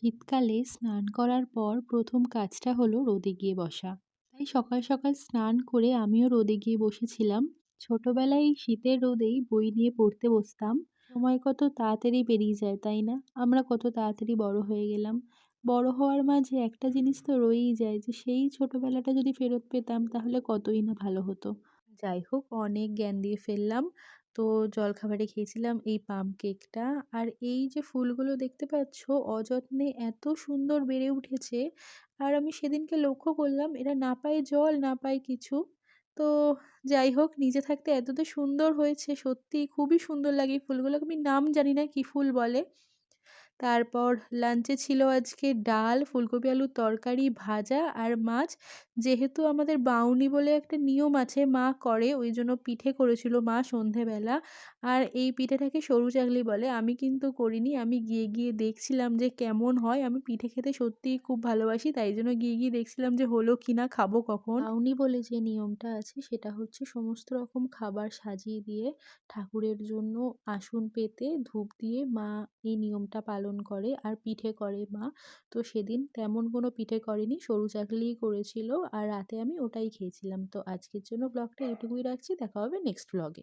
শীতকালে স্নান করার পর প্রথম কাজটা হলো রোদে গিয়ে বসা। তাই সকাল সকাল স্নান করে আমিও রোদে গিয়ে বসেছিলাম। ছোটবেলায় এই শীতের রোদেই বই নিয়ে পড়তে বসতাম। সময় কত তাড়াতাড়ি পেরিয়ে যায়, তাই না? আমরা কত তাড়াতাড়ি বড় হয়ে গেলাম। বড় হওয়ার মাঝে একটা জিনিস তো রয়েই যায় যে সেই ছোটবেলাটা যদি ফেরত পেতাম তাহলে কতই না ভালো হতো। যাই হোক, অনেক জ্ঞান দিয়ে ফেললাম। তো জলখাবারে খেয়েছিলাম এই পাম কেকটা। আর এই যে ফুলগুলো দেখতে পাচ্ছ, অযত্নে এত সুন্দর বেড়ে উঠেছে। আর আমি সেদিনকে লক্ষ্য করলাম এরা না পায় জল না পায় কিছু। তো যাই হোক, নিজে থাকতে এতটা সুন্দর হয়েছে, সত্যিই খুবই সুন্দর লাগে এই ফুলগুলোকে। আমি নাম জানি না কি ফুল বলে। তারপর লাঞ্চে ছিল আজকে ডাল, ফুলকপি আলুর তরকারি, ভাজা আর মাছ। যেহেতু আমাদের বাউনি বলে একটা নিয়ম আছে, মা করে, ওই জন্য পিঠে করেছিল মা সন্ধেবেলা। আর এই পিঠেটাকে সরু চাকলি বলে। আমি কিন্তু করিনি, আমি গিয়ে গিয়ে দেখছিলাম যে কেমন হয়। আমি পিঠে খেতে সত্যিই খুব ভালোবাসি, তাই জন্য গিয়ে গিয়ে দেখছিলাম যে হলো কিনা, খাবো কখন। বাউনি বলে যে নিয়মটা আছে সেটা হচ্ছে সমস্ত রকম খাবার সাজিয়ে দিয়ে ঠাকুরের জন্য আসন পেতে ধূপ দিয়ে মা এই নিয়মটা পালন করে আর পিঠে করে মা। তো সেদিন তেমন কোনো পিঠে করেনি, সরু চাকলিই করেছিল। আর রাতে আমি ওটাই খেয়েছিলাম। তো আজকের জন্য ব্লগটা এটুকুই রাখছি। দেখা হবে নেক্সট ব্লগে।